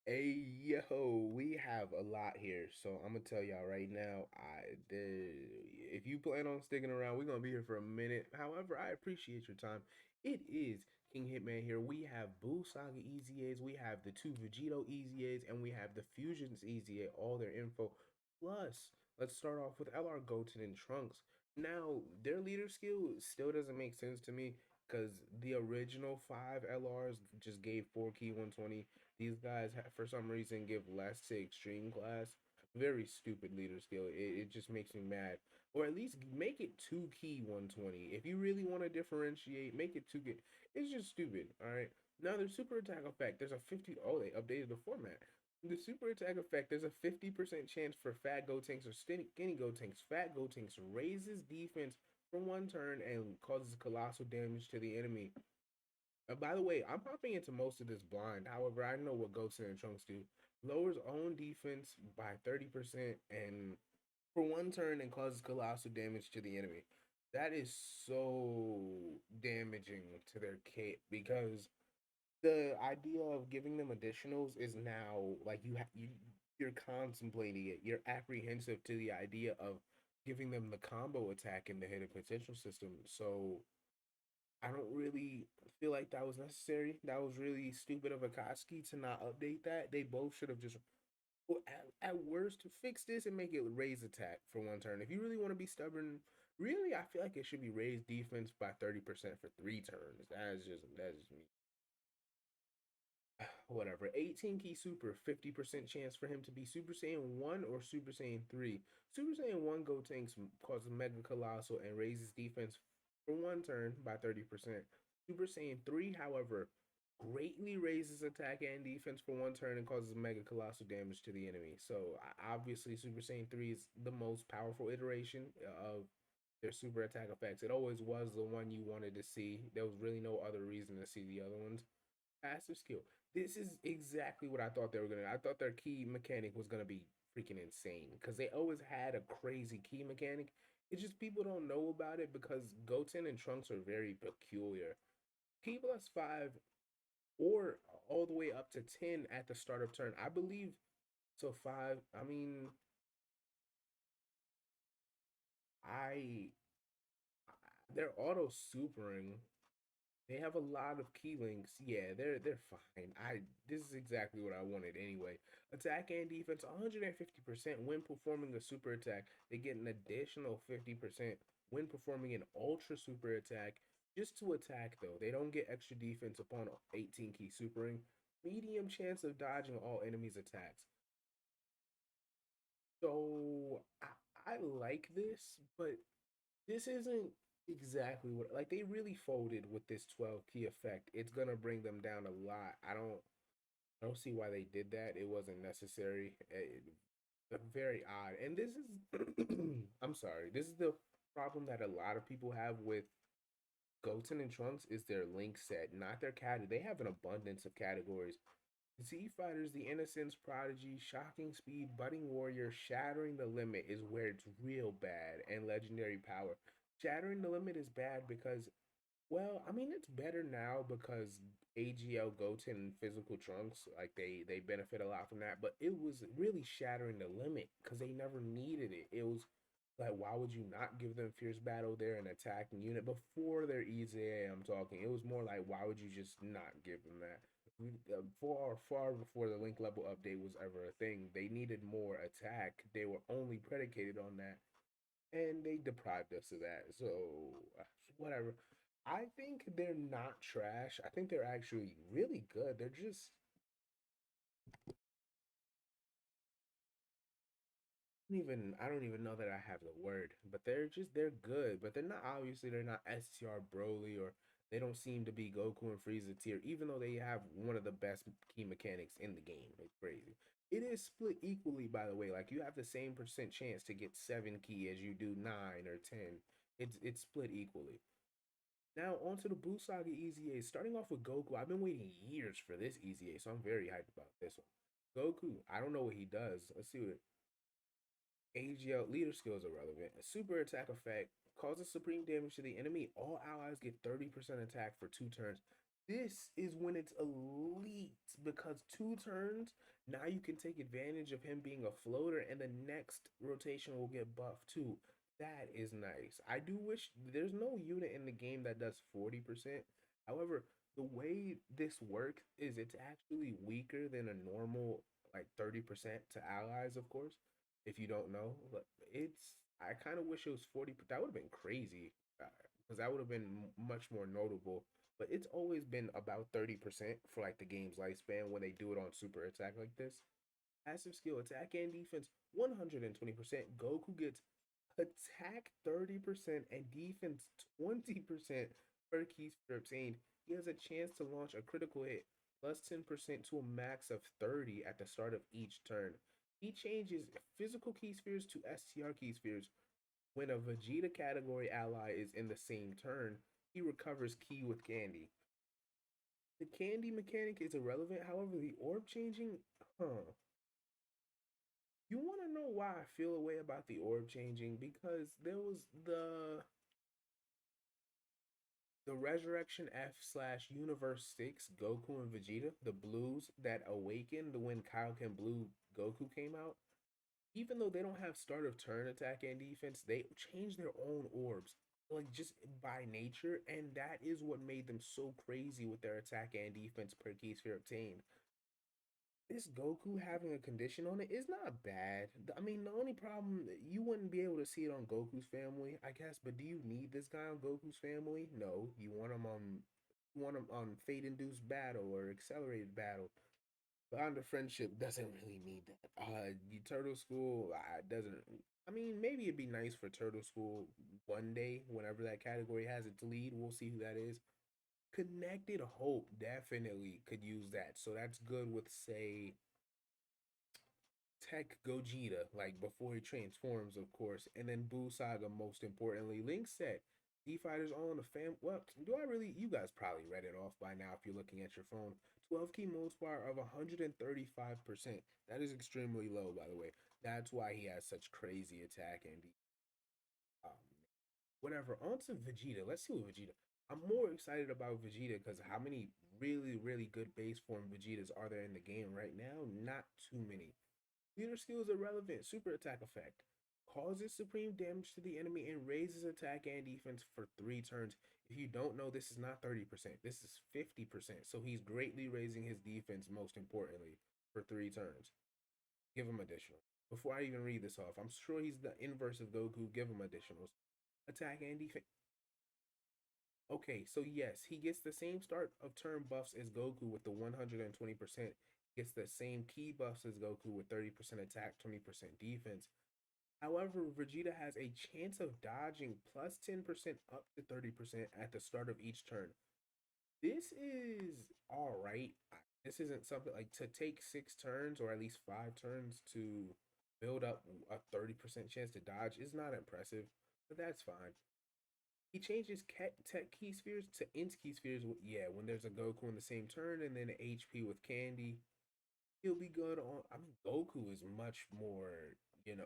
Hey yo, we have a lot here, so I'm gonna tell y'all right now. If you plan on sticking around, we're gonna be here for a minute. However, I appreciate your time. It is King Hitman here. We have Buu Saga EZAs, we have the two Vegito EZAs, and we have the Fusions EZA. All their info. Plus, let's start off with LR Goten and Trunks. Now, their leader skill still doesn't make sense to me because the original five LRs just gave 4 key 120. These guys, for some reason, give less to extreme class. Very stupid leader skill. It just makes me mad. Or at least make it 2 key 120. If you really want to differentiate, make it 2 key. It's just stupid. All right. Now there's super attack effect. There's a 50. Oh, they updated the format. The super attack effect. There's a 50% chance for fat Gotenks or skinny Gotenks. Fat Gotenks raises defense for 1 turn and causes colossal damage to the enemy. By the way, I'm popping into most of this blind. However, I know what Goten and Trunks do. Lowers own defense by 30% and for 1 turn and causes colossal damage to the enemy. That is so damaging to their kit because the idea of giving them additionals is now like you're contemplating it. You're apprehensive to the idea of giving them the combo attack in the hidden potential system. So I don't really feel like that was necessary. That was really stupid of Akatsuki to not update that. They both should have just, well, at worst, fix this and make it raise attack for 1 turn. If you really want to be stubborn, really, I feel like it should be raised defense by 30% for 3 turns. That's just me. Whatever. 18 key super, 50% chance for him to be Super Saiyan 1 or Super Saiyan 3. Super Saiyan 1 Gotenks causes Mega Colossal and raises defense for 1 turn by 30%. Super Saiyan 3, however, greatly raises attack and defense for 1 turn and causes Mega Colossal damage to the enemy. So obviously Super Saiyan 3 is the most powerful iteration of their super attack effects. It always was the one you wanted to see. There was really no other reason to see the other ones. Passive skill. This is exactly what I thought they were gonna. I thought their key mechanic was gonna be freaking insane because they always had a crazy key mechanic. It's just people don't know about it because Goten and Trunks are very peculiar. Key plus 5 or all the way up to 10 at the start of turn. I believe so. 5. I mean, I they're auto supering. They have a lot of key links. Yeah, they're fine. I This is exactly what I wanted anyway. Attack and defense 150% when performing a super attack. They get an additional 50% when performing an ultra super attack. Just to attack though. They don't get extra defense upon 18 key supering. Medium chance of dodging all enemies' attacks. So I like this, but this isn't exactly what, like, they really folded with this 12 key effect. It's gonna bring them down a lot. I don't see why they did that. It wasn't necessary. Very odd. And this is I'm sorry. This is the problem that a lot of people have with Goten and Trunks is their link set, not their category. They have an abundance of categories. Z Fighters, the Innocence Prodigy, Shocking Speed, Budding Warrior, Shattering the Limit is where it's real bad, and Legendary Power. Shattering the Limit is bad because, well, I mean, it's better now because AGL Goten and Physical Trunks, like, they benefit a lot from that, but it was really shattering the limit because they never needed it. It was like, why would you not give them Fierce Battle there and attacking unit before their EZA? I'm talking. It was more like, why would you just not give them that? Far before the link level update was ever a thing, they needed more attack. They were only predicated on that, and they deprived us of that. So whatever. I think they're not trash. I think they're actually really good. They're just I don't even know that I have the word, but they're good, but they're not STR Broly, or they don't seem to be Goku and Frieza tier, even though they have one of the best key mechanics in the game. It's crazy. It is split equally, by the way. Like, you have the same percent chance to get 7 key as you do 9 or 10. It's split equally. Now on to the Buu Saga EZA. Starting off with Goku, I've been waiting years for this EZA, so I'm very hyped about this one. Goku, I don't know what he does. Let's see what AGL leader skills are relevant. A super attack effect causes supreme damage to the enemy. All allies get 30% attack for 2 turns. This is when it's elite because 2 turns, now you can take advantage of him being a floater, and the next rotation will get buffed too. That is nice. I do wish there's no unit in the game that does 40%. However, the way this works is it's actually weaker than a normal like 30% to allies, of course. If you don't know, but it's I kind of wish it was 40. That would have been crazy because that would have been much more notable, but it's always been about 30% for like the game's lifespan when they do it on super attack like this. Passive skill attack and defense 120%. Goku gets attack 30% and defense 20% per key sphere obtained. He has a chance to launch a critical hit plus 10% to a max of 30 at the start of each turn. He changes physical key spheres to STR key spheres. When a Vegeta category ally is in the same turn, he recovers ki with candy. The candy mechanic is irrelevant, however, the orb changing, huh. You want to know why I feel a way about the orb changing? Because there was the Resurrection F slash Universe 6 Goku and Vegeta, the blues that awakened when Kaioken Blue Goku came out. Even though they don't have start of turn attack and defense, they change their own orbs, like just by nature, and that is what made them so crazy with their attack and defense per key sphere obtained. This Goku having a condition on it is not bad. I mean, the only problem you wouldn't be able to see it on Goku's family, I guess. But do you need this guy on Goku's family? No, you want him on fate induced battle or accelerated battle. Bond of friendship doesn't really need that. Turtle School doesn't. I mean, maybe it'd be nice for Turtle School one day, whenever that category has its lead. We'll see who that is. Connected Hope definitely could use that. So that's good with, say, Tech Gogeta, like before he transforms, of course, and then Buu Saga, most importantly. Link set. D Fighters all in the fam. Well, do I really? You guys probably read it off by now if you're looking at your phone. 12 key multiplier of 135%. That is extremely low, by the way. That's why he has such crazy attack and um, whatever. On to Vegeta. Let's see what Vegeta. I'm more excited about Vegeta because how many really, really good base form Vegetas are there in the game right now? Not too many. Leader skills irrelevant. Super attack effect. Causes supreme damage to the enemy and raises attack and defense for 3 turns. If you don't know, this is not 30%. This is 50%. So he's greatly raising his defense, most importantly, for 3 turns. Give him additional. Before I even read this off, I'm sure he's the inverse of Goku. Give him additionals. Attack and defense. Okay, so yes, he gets the same start of turn buffs as Goku with the 120%. Gets the same key buffs as Goku with 30% attack, 20% defense. However, Vegeta has a chance of dodging plus 10% up to 30% at the start of each turn. This is all right. This isn't something like to take 6 turns or at least 5 turns to build up a 30% chance to dodge is not impressive, but that's fine. He changes tech key spheres to int key spheres. Yeah, when there's a Goku in the same turn and then an HP with Candy, he'll be good on. I mean, Goku is much more,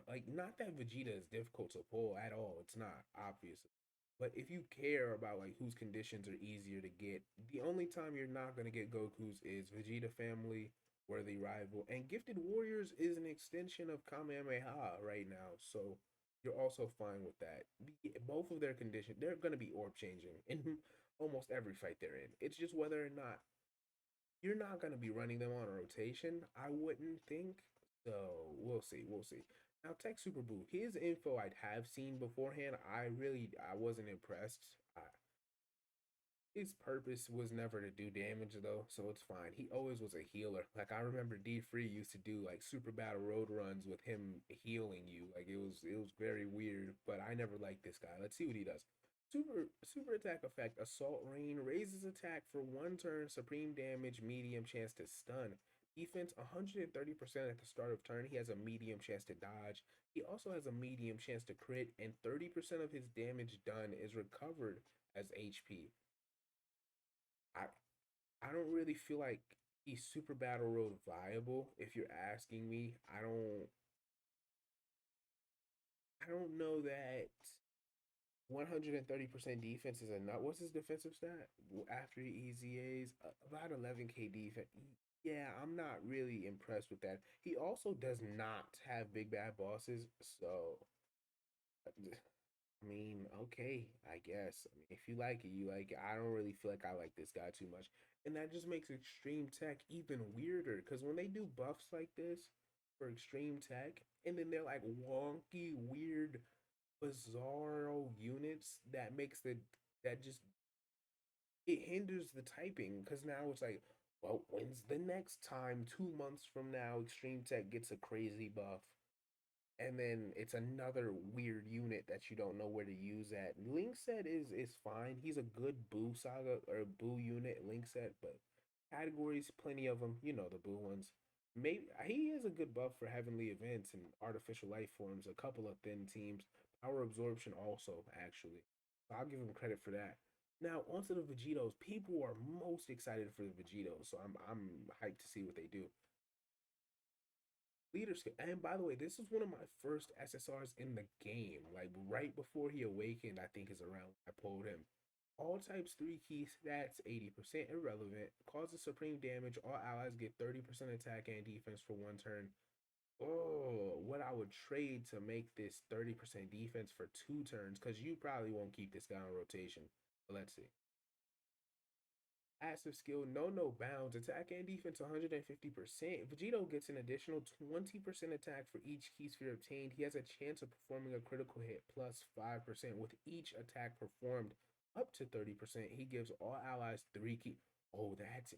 like not that Vegeta is difficult to pull at all. It's not, obviously. But if you care about like whose conditions are easier to get, the only time you're not gonna get Goku's is Vegeta family, worthy rival, and Gifted Warriors is an extension of Kamehameha right now. So you're also fine with that. Both of their conditions, they're gonna be orb changing in almost every fight they're in. It's just whether or not you're not going to be running them on a rotation, I wouldn't think. So we'll see. We'll see. Now, Tech Super Buu, his info I'd have seen beforehand. I wasn't impressed. His purpose was never to do damage though, so it's fine. He always was a healer. Like I remember D Free used to do like super battle road runs with him healing you. Like it was very weird, but I never liked this guy. Let's see what he does. Super attack effect. Assault Rain raises attack for 1 turn, supreme damage, medium chance to stun. Defense 130% at the start of turn. He has a medium chance to dodge. He also has a medium chance to crit, and 30% of his damage done is recovered as HP. I I don't really feel like he's super battle road viable. If you're asking me, I don't know that 130% defense is enough. What's his defensive stat after the EZAs? About 11K defense. Yeah, I'm not really impressed with that. He also does not have big bad bosses, so I mean, okay, I guess. I mean, if you like it, you like it. I don't really feel like I like this guy too much. And that just makes Extreme Tech even weirder because when they do buffs like this for Extreme Tech, and then they're like wonky, weird, bizarro units that makes that just it hinders the typing because now it's like, well, when's the next time? 2 months from now, Extreme Tech gets a crazy buff and then it's another weird unit that you don't know where to use at. Link set is fine. He's a good Buu Saga or Buu unit Link set, but categories plenty of them. You know the Buu ones. Maybe he is a good buff for heavenly events and artificial life forms. A couple of thin teams, power absorption also actually. So I'll give him credit for that. Now onto the Vegitos. People are most excited for the Vegitos, so I'm hyped to see what they do leader skill. And by the way, this is one of my first SSRs in the game. Like right before he awakened, I think is around when I pulled him. All types 3 key stats, 80% irrelevant. Causes supreme damage. All allies get 30% attack and defense for 1 turn. Oh, what I would trade to make this 30% defense for 2 turns, because you probably won't keep this guy on rotation. But let's see. Passive skill, no bounds, attack and defense 150%. Vegito gets an additional 20% attack for each key sphere obtained. He has a chance of performing a critical hit plus 5% with each attack performed up to 30%. He gives all allies 3 key. Oh, that's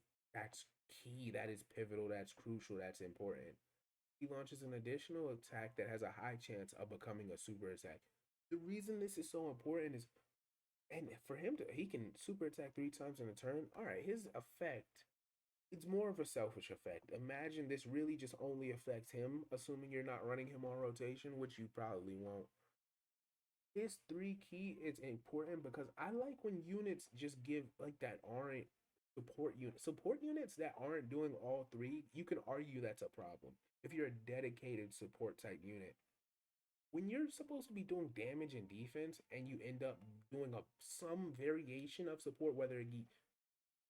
key. That is pivotal. That's crucial. That's important. He launches an additional attack that has a high chance of becoming a super attack. The reason this is so important is and for him to, he can super attack 3 times in a turn. All right, his effect, it's more of a selfish effect. Imagine this really just only affects him, assuming you're not running him on rotation, which you probably won't. His 3 key is important because I like when units just give like that aren't support units that aren't doing all three. You can argue that's a problem if you're a dedicated support type unit when you're supposed to be doing damage and defense and you end up doing some variation of support, whether it be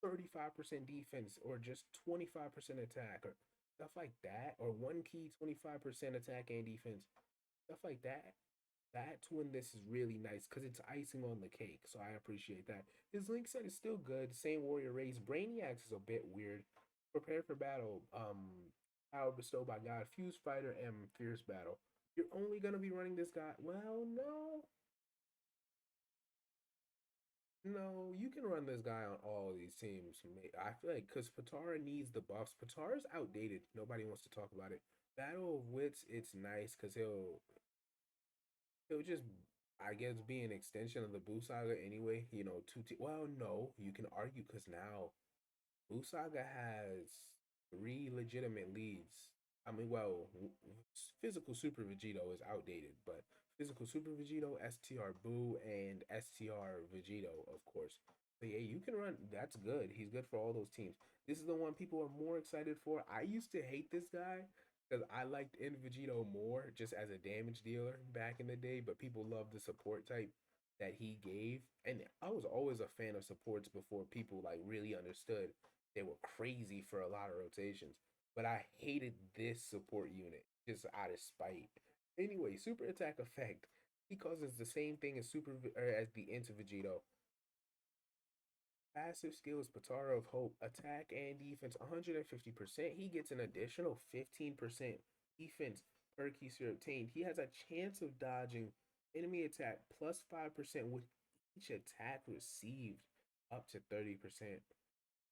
35% defense or just 25% attack or stuff like that, or 1 key 25% attack and defense, stuff like that. That's when this is really nice because it's icing on the cake. So I appreciate that. His link set is still good. Same warrior race. Brainiacs is a bit weird. Prepare for battle. Power bestowed by God. Fuse fighter and fierce battle. You're only gonna be running this guy. Well, no, you can run this guy on all of these teams. I feel like because Patara needs the buffs. Patara's outdated. Nobody wants to talk about it. Battle of Wits, it's nice because he'll just I guess be an extension of the Buu Saga anyway. You know, well, no, you can argue because now Buu Saga has 3 legitimate leads. I mean, well, physical Super Vegito is outdated, but physical Super Vegito, STR Buu, and STR Vegito, of course. So yeah, you can run. That's good. He's good for all those teams. This is the one people are more excited for. I used to hate this guy because I liked In Vegito more just as a damage dealer back in the day, but people love the support type that he gave. And I was always a fan of supports before people like really understood they were crazy for a lot of rotations. But I hated this support unit just out of spite. Anyway, super attack effect. He causes the same thing as as the Into Vegito. Passive skills, Patara of Hope, attack and defense 150%. He gets an additional 15% defense per key obtained. He has a chance of dodging enemy attack plus 5% with each attack received up to 30%.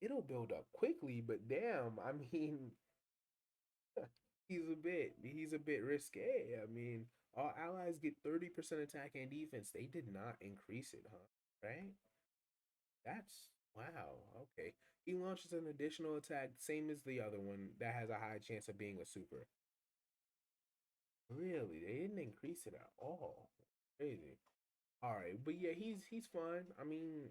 It'll build up quickly, but damn, I mean, he's a bit risque. I mean, all allies get 30% attack and defense. They did not increase it, huh? Right? That's wow. Okay. He launches an additional attack, same as the other one, that has a high chance of being a super. Really? They didn't increase it at all. Crazy. All right, but yeah, he's fine. I mean,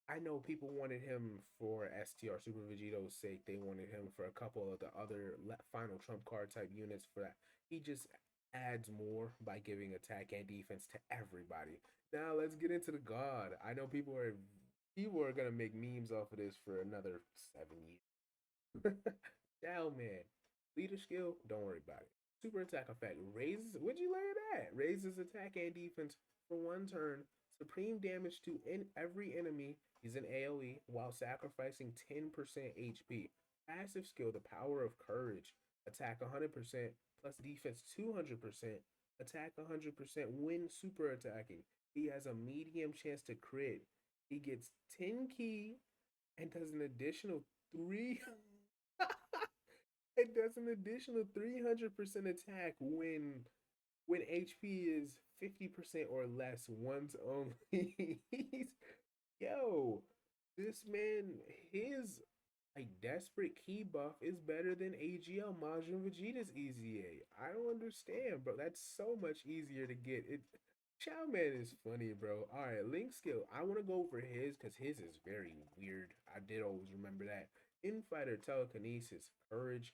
I know people wanted him for STR Super Vegito's sake. They wanted him for a couple of the other final trump card type units for that. He just adds more by giving attack and defense to everybody. Now let's get into the god. I know people are gonna make memes off of this for another 7 years. Down man. Leader skill, don't worry about it. Super attack effect raises. Where'd you learn that? Raises attack and defense for 1 turn. Supreme damage to every enemy. He's an AoE while sacrificing 10% HP. Passive skill, the power of courage. Attack 100% plus defense 200%. Attack 100% when super attacking. He has a medium chance to crit. He gets 10 key and does an additional three. It does an additional 300% attack when HP is 50% or less once only. Yo, this man, his like desperate key buff is better than AGL Majin Vegeta's EZA. I don't understand, bro. That's so much easier to get. It Chow Man is funny, bro. All right, Link skill. I want to go over his because his is very weird. I did always remember that. Infighter telekinesis, courage,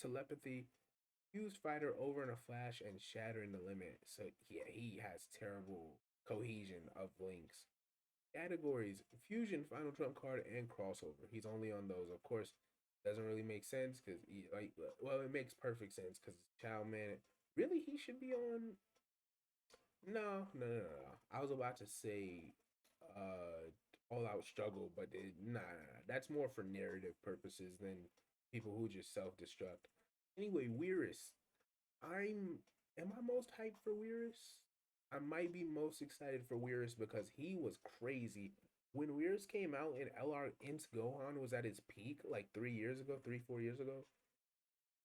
telepathy, fuse fighter over in a flash and shattering the limit. So yeah, he has terrible cohesion of links. Categories: fusion, final trump card, and crossover. He's only on those. Of course, doesn't really make sense because like, well, it makes perfect sense because Chow Man. Really, he should be on. No, no, no, no, no. I was about to say, all out struggle, but nah. That's more for narrative purposes than people who just self destruct. Anyway, Weirus. I'm. Am I most hyped for Weirus? I might be most excited for Weirus because he was crazy. When Weirus came out and LR Int Gohan was at his peak like 3 years ago, 4 years ago,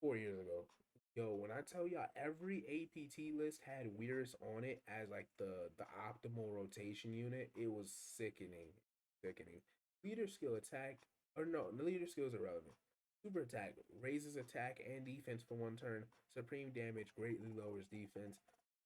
4 years ago. Yo, when I tell y'all every APT list had Weirus on it as like the optimal rotation unit, it was sickening. Sickening. Leader skill attack or no, the leader skill is irrelevant. Super attack raises attack and defense for 1 turn. Supreme damage greatly lowers defense.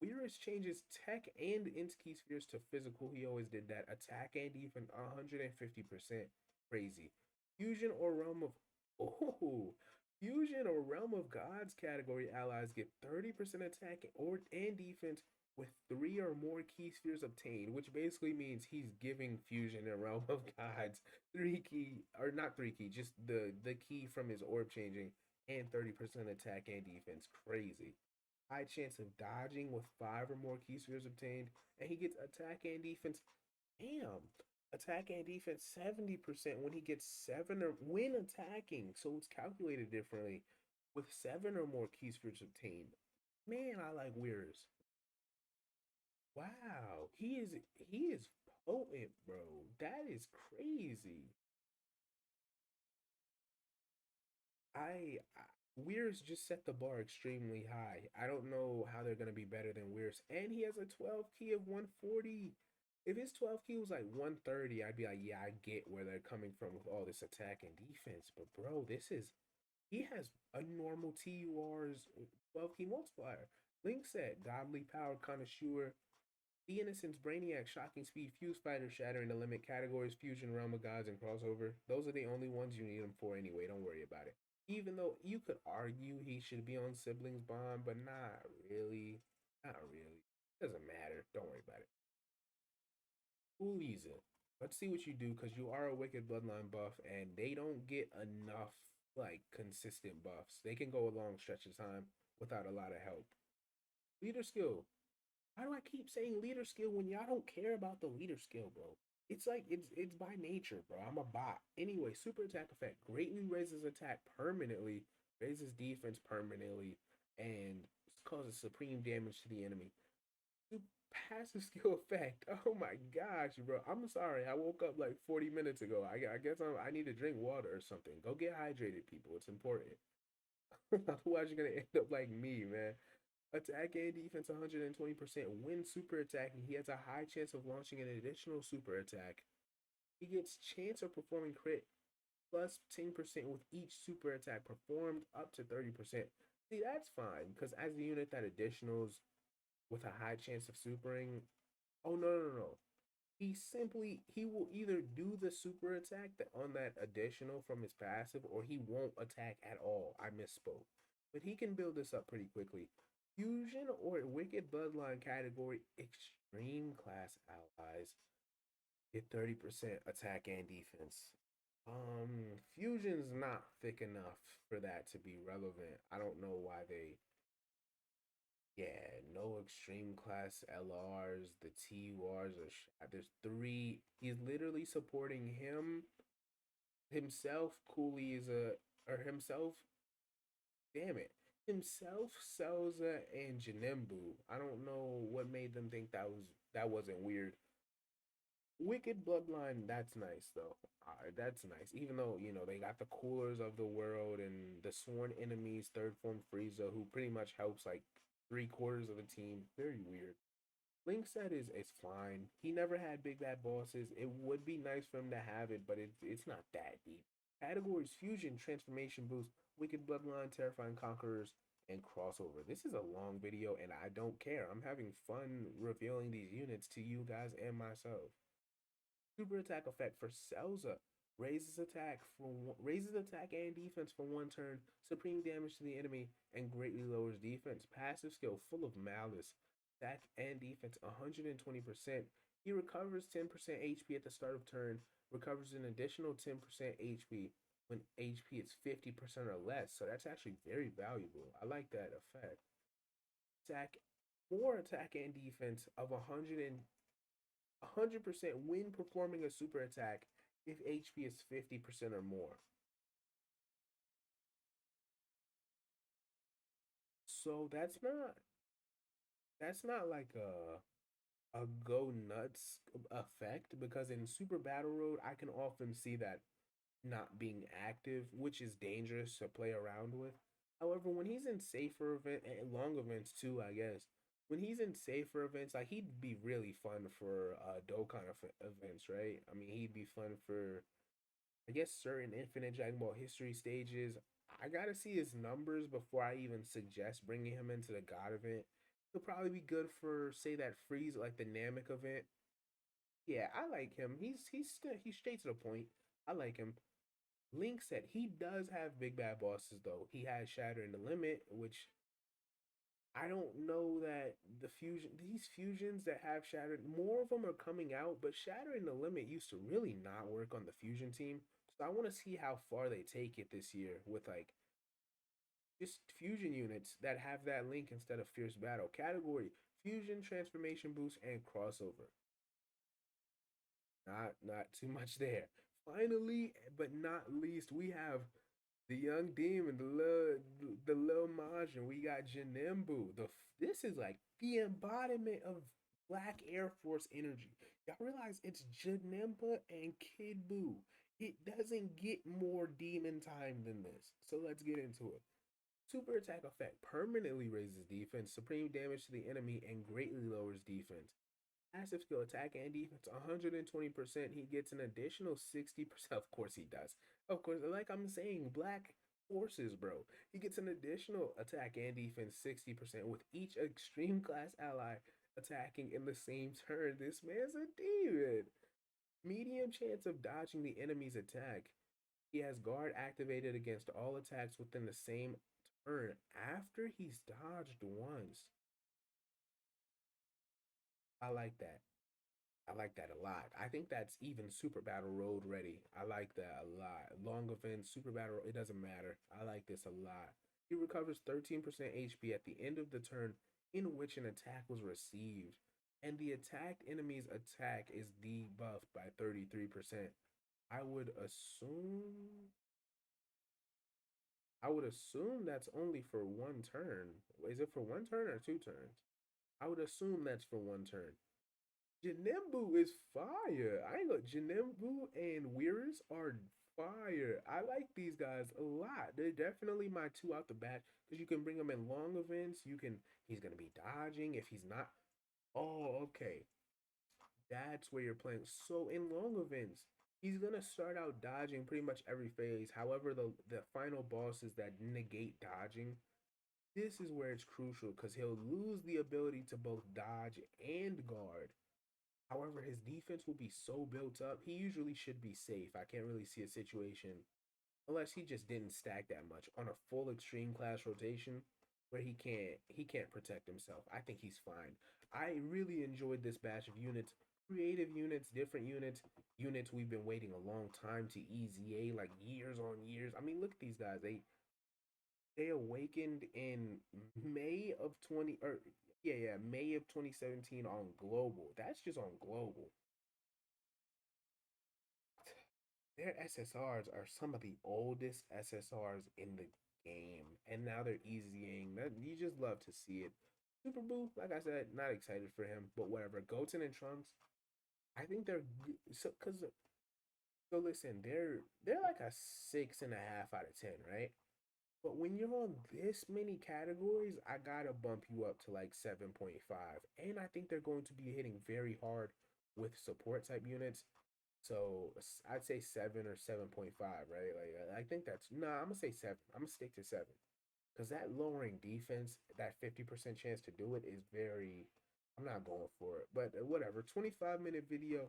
Weirus changes tech and int key spheres to physical. He always did that. Attack and defense 150%. Crazy. Fusion or realm of oh Fusion or Realm of Gods category allies get 30% attack or and defense with 3 or more key spheres obtained, which basically means he's giving Fusion and Realm of Gods 3 key or not 3 key, just the key from his orb changing and 30% attack and defense. Crazy. High chance of dodging with 5 or more key spheres obtained, and he gets attack and defense. Damn, attack and defense 70% when he gets seven or when attacking. So it's calculated differently with 7 or more key spheres obtained. Man, I like Weir's. Wow, he is potent, bro. That is crazy. I Weir's just set the bar extremely high. I don't know how they're gonna be better than Weir's, and he has a 12 key of 140. If his 12 key was like 130, I'd be like, yeah, I get where they're coming from with all this attack and defense. But bro, this is he has a normal TUR's 12 key multiplier. Link set, Godly Power Connoisseur, The Innocence, Brainiac, Shocking Speed, Fuse Fighter, Shattering the Limit, categories, Fusion, Realm of Gods, and Crossover. Those are the only ones you need him for anyway. Don't worry about it. Even though you could argue he should be on Siblings Bond, but not really. Not really. Doesn't matter. Don't worry about it. Buu EZA. Let's see what you do because you are a Wicked Bloodline buff and they don't get enough like consistent buffs. They can go a long stretch of time without a lot of help. Leader skill. Why do I keep saying leader skill when y'all don't care about the leader skill, bro? It's like it's by nature, bro. I'm a bot. Anyway, super attack effect greatly raises attack permanently, raises defense permanently, and causes supreme damage to the enemy. Passive skill effect. Oh my gosh, bro. I'm sorry. I woke up like 40 minutes ago. I guess I need to drink water or something. Go get hydrated, people. It's important. Otherwise, you're going to end up like me, man. Attack and defense 120%. When super attacking, he has a high chance of launching an additional super attack. He gets chance of performing crit plus 10% with each super attack performed up to 30%. See, that's fine because as a unit that additionals with a high chance of supering. Oh no, no, no, no. He will either do the super attack on that additional from his passive or he won't attack at all. I misspoke. But he can build this up pretty quickly. Fusion or Wicked Bloodline category extreme class allies get 30% attack and defense. Fusion's not thick enough for that to be relevant. I don't know why they. Yeah, no extreme class LRs. The T wars are. There's three. He's literally supporting himself. Cooley is a or himself. Damn it, himself, Selza, and Janembu. I don't know what made them think that wasn't weird. Wicked Bloodline, that's nice though. That's nice. Even though, they got the coolers of the world and the sworn enemies, third form Frieza, who pretty much helps like three-quarters of the team. Very weird. Link said is fine. He never had big bad bosses. It would be nice for him to have it, but it's not that deep. Categories: Fusion, Transformation Boost, Wicked Bloodline, Terrifying Conquerors, and Crossover. This is a long video, and I don't care. I'm having fun revealing these units to you guys and myself. Super attack effect for Selza. Raises attack and defense for one turn, supreme damage to the enemy, and greatly lowers defense. Passive skill full of malice. Attack and defense 120%. He recovers 10% HP at the start of turn, recovers an additional 10% HP when HP is 50% or less. So that's actually very valuable. I like that effect. Attack More attack and defense of 100% when performing a super attack if HP is 50% or more. So that's not like a go nuts effect, because in Super Battle Road I can often see that not being active, which is dangerous to play around with. However, when he's in safer event and long events too, I guess when he's in safer events, like he'd be really fun for Dokkan events, right? I mean, he'd be fun for, I guess, certain Infinite Dragon Ball history stages. I gotta see his numbers before I even suggest bringing him into the God event. He'll probably be good for, say, that freeze, like the Namek event. Yeah, I like him. He's straight to the point. I like him. Link said he does have big bad bosses though. He has Shatter in the Limit, which I don't know that these fusions that have Shatter, more of them are coming out, but Shatter in the Limit used to really not work on the fusion team. So I want to see how far they take it this year with like just fusion units that have that link instead of fierce battle. Category: fusion, transformation boost, and crossover. Not too much there. Finally, but not least, we have the young demon, the little Majin. We got Janembu. This is like the embodiment of Black Air Force energy. Y'all realize it's Janemba and Kid Buu. It doesn't get more demon time than this. So let's get into it. Super attack effect permanently raises defense, supreme damage to the enemy, and greatly lowers defense. Passive skill attack and defense 120%. He gets an additional 60%. Of course he does. Of course, like I'm saying, black forces, bro. He gets an additional attack and defense 60% with each extreme class ally attacking in the same turn. This man's a demon. Medium chance of dodging the enemy's attack. He has guard activated against all attacks within the same turn after he's dodged once. I like that. I like that a lot. I think that's even Super Battle Road ready. I like that a lot. Long events, Super Battle, it doesn't matter. I like this a lot. He recovers 13% HP at the end of the turn in which an attack was received, and the attacked enemy's attack is debuffed by 33%. I would assume I would assume that's only for one turn. Is it for one turn or two turns? I would assume that's for one turn. Janembu is fire. I ain't gonna Janembu and Weirus are fire. I like these guys a lot. They're definitely my two out the bat because you can bring them in long events. He's gonna be dodging if he's not. Oh, okay. That's where you're playing. So in long events, he's gonna start out dodging pretty much every phase. However, the final bosses that negate dodging, this is where it's crucial because he'll lose the ability to both dodge and guard. However, his defense will be so built up, he usually should be safe. I can't really see a situation, unless he just didn't stack that much on a full extreme class rotation. where he can't protect himself. I think he's fine. I really enjoyed this batch of units, creative units, different units, units we've been waiting a long time to EZA, like years on years. I mean, look at these guys. They awakened in May of 20 or yeah, May of 2017 on global. That's just on global. Their SSRs are some of the oldest SSRs in the game, and now they're easying. That you just love to see it. Super Buu, like I said, not excited for him, but whatever. Goten and Trunks, I think they're so because so listen, they're like a 6.5 out of 10, right? But when you're on this many categories, I gotta bump you up to like 7.5, and I think they're going to be hitting very hard with support type units. So I'd say 7 or 7.5, right? Like I think that's nah. I'm gonna say 7. I'm gonna stick to 7 because that lowering defense, that 50% chance to do it is very. I'm not going for it, but whatever. 25-minute video.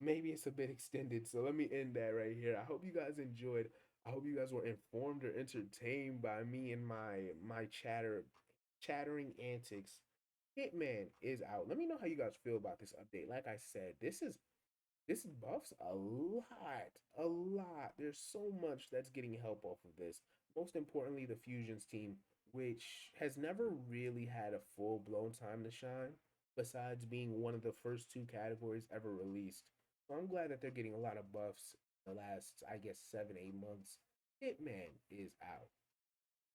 Maybe it's a bit extended, so let me end that right here. I hope you guys enjoyed. I hope you guys were informed or entertained by me and my chattering antics. Hitman is out. Let me know how you guys feel about this update. Like I said, this buffs a lot, a lot. There's so much that's getting help off of this. Most importantly, the Fusions team, which has never really had a full blown time to shine, besides being one of the first two categories ever released. So I'm glad that they're getting a lot of buffs the last, I guess, 7, 8 months. Hitman is out.